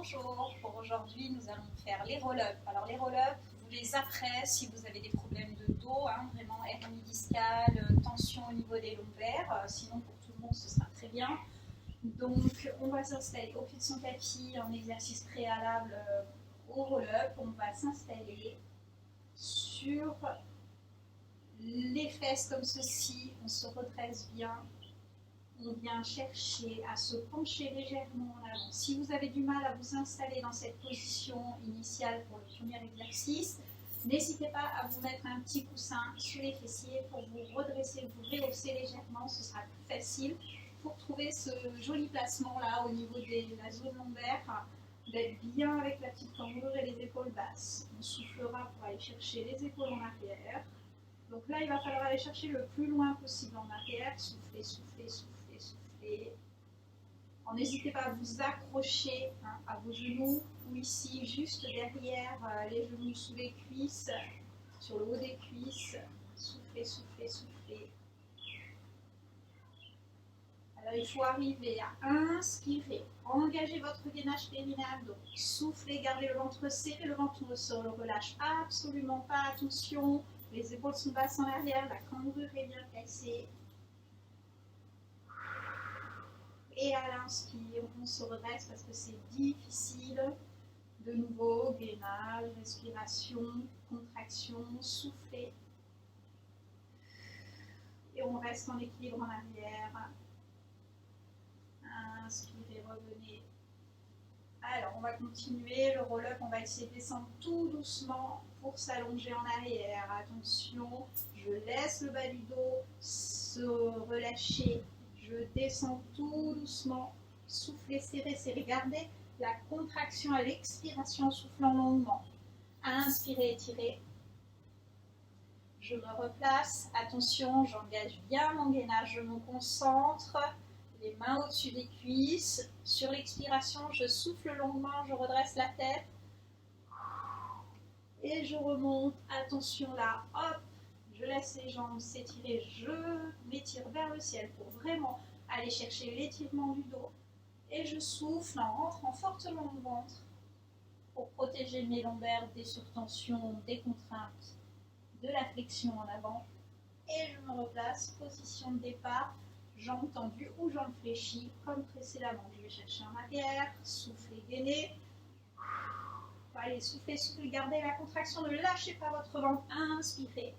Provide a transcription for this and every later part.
Bonjour, pour aujourd'hui nous allons faire les roll-up. Alors les roll-up, vous les après si vous avez des problèmes de dos, vraiment hernie discale, tension au niveau des lombaires, sinon pour tout le monde ce sera très bien. Donc on va s'installer au pied de son tapis en exercice préalable au roll-up. On va s'installer sur les fesses comme ceci, on se redresse bien. On vient chercher à se pencher légèrement en avant. Si vous avez du mal à vous installer dans cette position initiale pour le premier exercice, n'hésitez pas à vous mettre un petit coussin sur les fessiers pour vous redresser, vous rehausser légèrement, ce sera plus facile pour trouver ce joli placement là au niveau de la zone lombaire, d'être bien avec la petite cambrure et les épaules basses. On soufflera pour aller chercher les épaules en arrière. Donc là, il va falloir aller chercher le plus loin possible en arrière, souffler, souffler, souffler. N'hésitez pas à vous accrocher à vos genoux ou ici juste derrière les genoux sous les cuisses, sur le haut des cuisses. Soufflez, soufflez, soufflez. Alors il faut arriver à inspirer, engager votre gainage périnéal, donc soufflez, gardez le ventre serré, le ventre ne se relâche absolument pas, attention, les épaules sont basses en arrière, la cambrure est bien placée. Et à l'inspire, on se redresse parce que c'est difficile. De nouveau, gainage, respiration, contraction, soufflez. Et on reste en équilibre en arrière. Inspirez, revenez. Alors, on va continuer. Le roll-up, on va essayer de descendre tout doucement pour s'allonger en arrière. Attention, je laisse le bas du dos se relâcher. Je descends tout doucement, soufflez, serrez, serrez. Gardez la contraction à l'expiration en soufflant longuement. Inspirez, étirez. Je me replace. Attention, j'engage bien mon gainage. Je me concentre. Les mains au-dessus des cuisses. Sur l'expiration, je souffle longuement, je redresse la tête. Et je remonte. Attention là, hop. Je laisse les jambes s'étirer, je m'étire vers le ciel pour vraiment aller chercher l'étirement du dos. Et je souffle en rentrant fortement le ventre pour protéger mes lombaires des surtensions, des contraintes, de la flexion en avant. Et je me replace, position de départ, jambes tendues ou jambes fléchies comme précédemment. Je vais chercher en arrière, souffler, gainer. Allez, soufflez, soufflez, gardez la contraction, ne lâchez pas votre ventre, inspirez.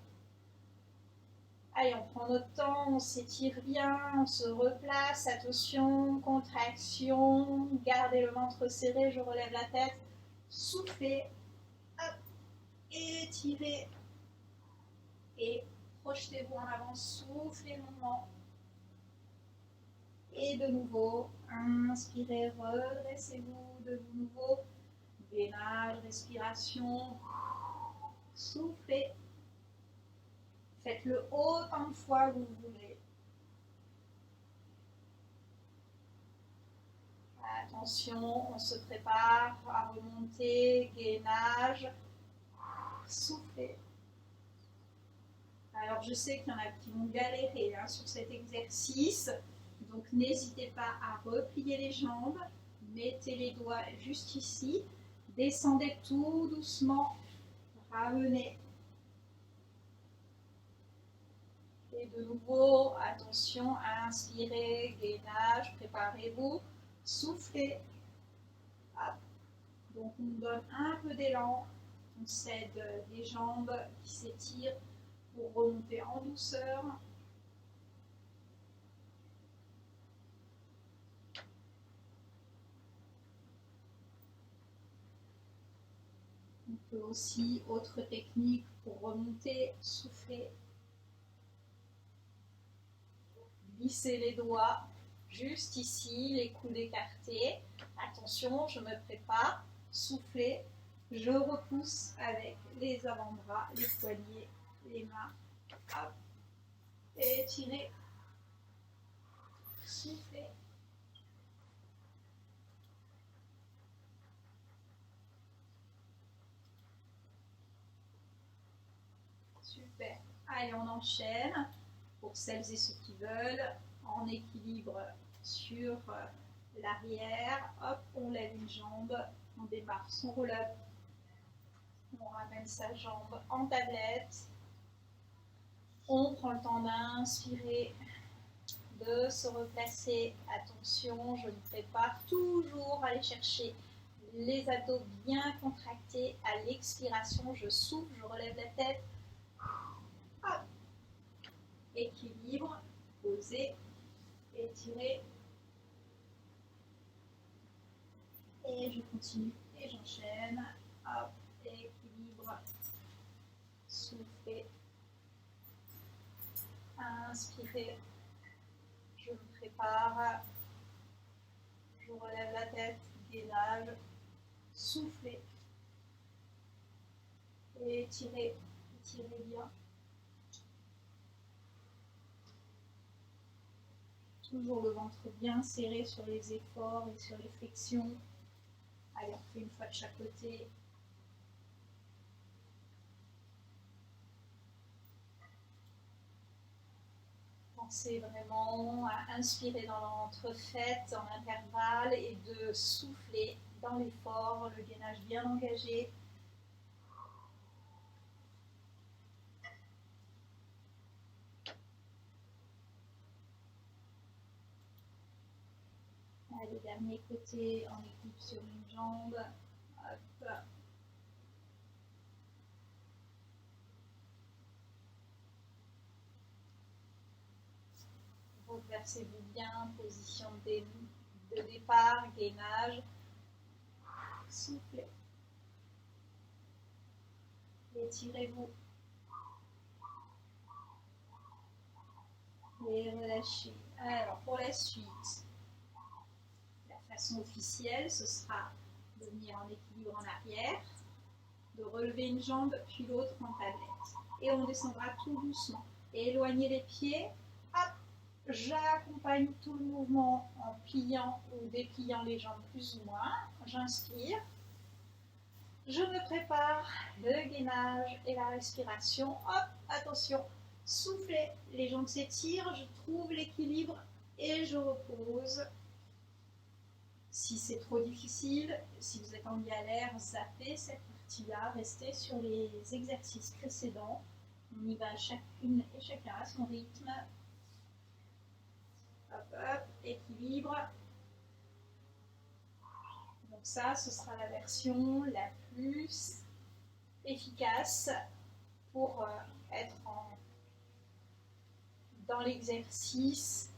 Allez, on prend notre temps, on s'étire bien, on se replace, attention, contraction, gardez le ventre serré, je relève la tête, soufflez, hop, étirez, et projetez-vous en avant, soufflez longuement, et de nouveau, inspirez, redressez-vous, de nouveau, gainage, respiration, soufflez. Faites-le autant de fois que vous voulez. Attention, on se prépare à remonter, gainage, soufflez. Alors je sais qu'il y en a qui vont galérer sur cet exercice, donc n'hésitez pas à replier les jambes, mettez les doigts juste ici, descendez tout doucement, ramenez. Et de nouveau, attention, inspirez, gainage, préparez-vous, soufflez. Hop. Donc on donne un peu d'élan, on cède les jambes qui s'étirent pour remonter en douceur. On peut aussi, autre technique pour remonter, souffler. Glissez les doigts juste ici, les coudes écartés. Attention, je me prépare, soufflez. Je repousse avec les avant-bras, les poignets, les mains. Hop. Étirez. Soufflez. Super. Allez, on enchaîne. Pour celles et ceux qui veulent, en équilibre sur l'arrière, hop, on lève une jambe, on démarre son roll-up, on ramène sa jambe en tablette, on prend le temps d'inspirer, de se replacer. Attention, je me prépare toujours à aller chercher les abdos bien contractés. À l'expiration, je souffle, je relève la tête. Hop. Équilibre, posez, étirez. Et je continue et j'enchaîne. Hop, équilibre, soufflez. Inspirez. Je me prépare. Je relève la tête, gainage. Soufflez. Et étirez, étirez bien. Toujours le ventre bien serré sur les efforts et sur les flexions. Allez, on fait une fois de chaque côté. Pensez vraiment à inspirer dans l'entrefaite, en intervalle, et de souffler dans l'effort, le gainage bien engagé. Allez, dernier côté, en équilibre sur une jambe. Hop. Reversez-vous bien, position de départ, gainage. Soufflez. Étirez-vous. Et relâchez. Alors, pour la suite, la façon officielle, ce sera de venir en équilibre en arrière, de relever une jambe, puis l'autre en tablette. Et on descendra tout doucement. Et éloignez les pieds. Hop, j'accompagne tout le mouvement en pliant ou dépliant les jambes plus ou moins. J'inspire. Je me prépare le gainage et la respiration. Hop, attention, soufflez, les jambes s'étirent, je trouve l'équilibre et je repose. Si c'est trop difficile, si vous êtes en galère, zappez cette partie-là, restez sur les exercices précédents. On y va chacune et chacun à son rythme. Hop, hop, équilibre. Donc ça, ce sera la version la plus efficace pour être dans l'exercice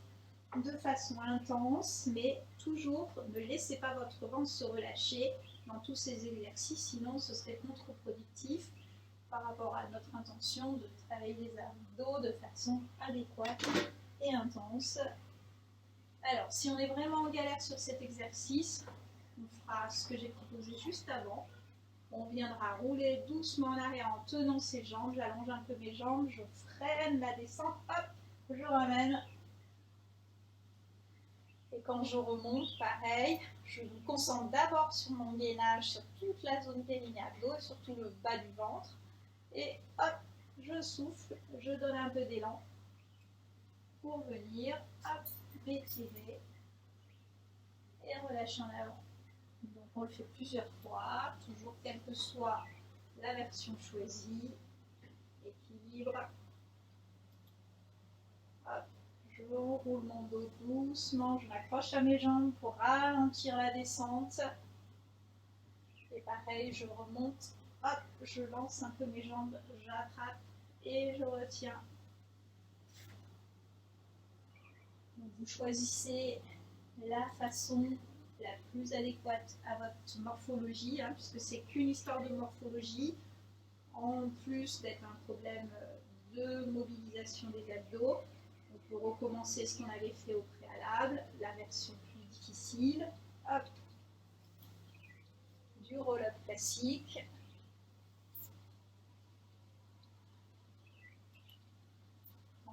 de façon intense, mais toujours ne laissez pas votre ventre se relâcher dans tous ces exercices, sinon ce serait contre-productif par rapport à notre intention de travailler les abdos de façon adéquate et intense. Alors, si on est vraiment en galère sur cet exercice, on fera ce que j'ai proposé juste avant. On viendra rouler doucement en arrière en tenant ses jambes. J'allonge un peu mes jambes, je freine la descente, hop, je ramène. Et quand je remonte, pareil, je me concentre d'abord sur mon gainage, sur toute la zone périnée-abdos et surtout le bas du ventre. Et hop, je souffle, je donne un peu d'élan pour venir, hop, m'étirer et relâcher en avant. Donc on le fait plusieurs fois, toujours quelle que soit la version choisie. Équilibre. Hop, je roule mon dos doucement, je m'accroche à mes jambes pour ralentir la descente. Et pareil, je remonte, hop, je lance un peu mes jambes, j'attrape et je retiens. Donc vous choisissez la façon la plus adéquate à votre morphologie, puisque c'est qu'une histoire de morphologie, en plus d'être un problème de mobilisation des abdos. On peut recommencer ce qu'on avait fait au préalable, la version plus difficile. Hop, du roll-up classique.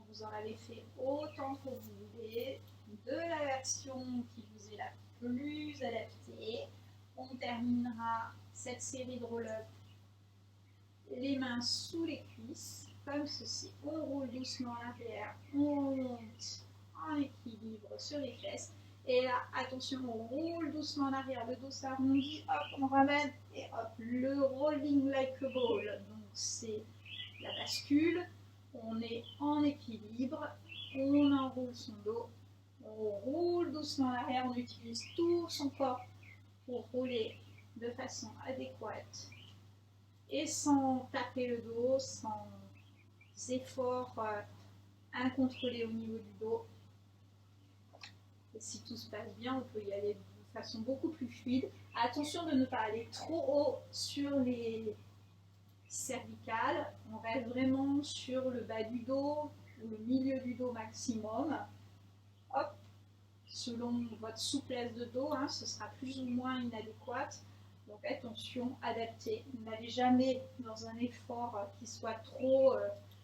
Vous en avez fait autant que vous voulez, de la version qui vous est la plus adaptée. On terminera cette série de roll-up les mains sous les cuisses, comme ceci. On roule doucement en arrière, on monte en équilibre sur les fesses Et là, attention, on roule doucement en arrière, le dos s'arrondit, hop, on ramène, et hop, le rolling like a ball. Donc c'est la bascule, on est en équilibre, on enroule son dos, on roule doucement en arrière, on utilise tout son corps pour rouler de façon adéquate et sans taper le dos, sans efforts incontrôlés au niveau du dos. Et si tout se passe bien, on peut y aller de façon beaucoup plus fluide. Attention de ne pas aller trop haut sur les cervicales. On reste vraiment sur le bas du dos, le milieu du dos maximum. Hop, selon votre souplesse de dos, hein, ce sera plus ou moins inadéquate. Donc attention, adaptez. N'allez jamais dans un effort qui soit trop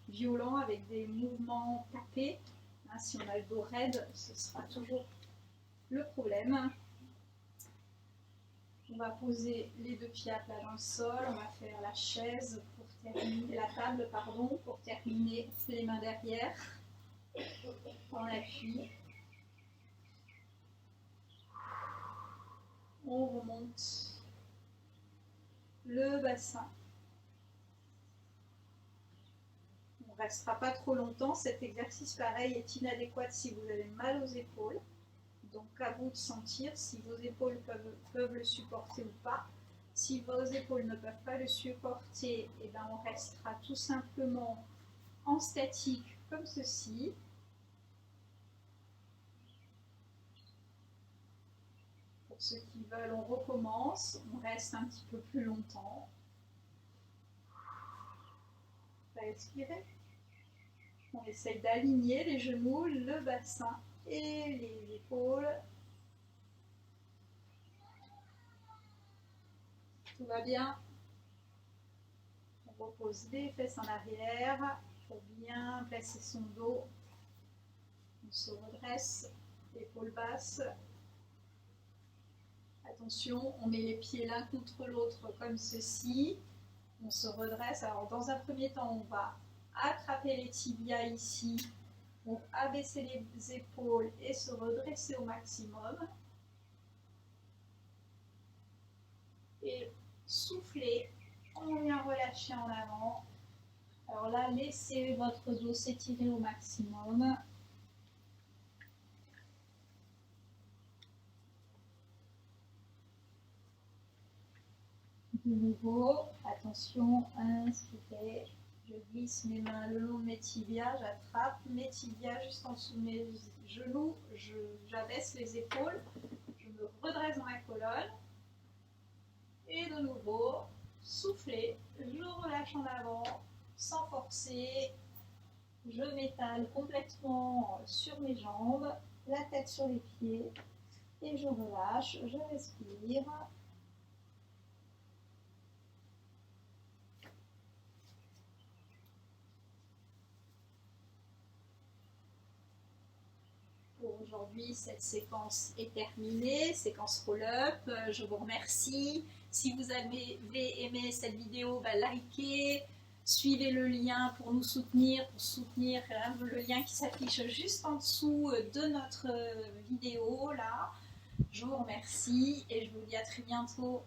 violent avec des mouvements tapés. Hein, si on a le dos raide, ce sera toujours le problème. On va poser les deux pieds à plat dans le sol. On va faire la chaise pour terminer, la table, pardon, pour terminer les mains derrière. On appuie. On remonte le bassin. On ne restera pas trop longtemps. Cet exercice, pareil, est inadéquat si vous avez mal aux épaules. Donc à vous de sentir si vos épaules peuvent le supporter ou pas. Si vos épaules ne peuvent pas le supporter, eh ben on restera tout simplement en statique comme ceci. Pour ceux qui veulent, on recommence. On reste un petit peu plus longtemps. On va expirer. On essaye d'aligner les genoux, le bassin et les épaules. Tout va bien. On repose les fesses en arrière pour bien placer son dos. On se redresse, épaules basses. Attention, on met les pieds l'un contre l'autre comme ceci. On se redresse. Alors dans un premier temps, on va attraper les tibias ici pour abaisser les épaules et se redresser au maximum. Et souffler, on vient relâcher en avant. Alors là, laissez votre dos s'étirer au maximum. De nouveau, attention, inspirez. Je glisse mes mains le long de mes tibias, j'attrape mes tibias juste en dessous de mes genoux, j'abaisse les épaules, je me redresse dans la colonne. Et de nouveau, soufflez, je relâche en avant, sans forcer. Je m'étale complètement sur mes jambes, la tête sur les pieds. Et je relâche, je respire. Aujourd'hui, cette séquence est terminée, séquence roll-up. Je vous remercie. Si vous avez aimé cette vidéo, likez, suivez le lien pour nous soutenir, le lien qui s'affiche juste en dessous de notre vidéo là. Je vous remercie et je vous dis à très bientôt.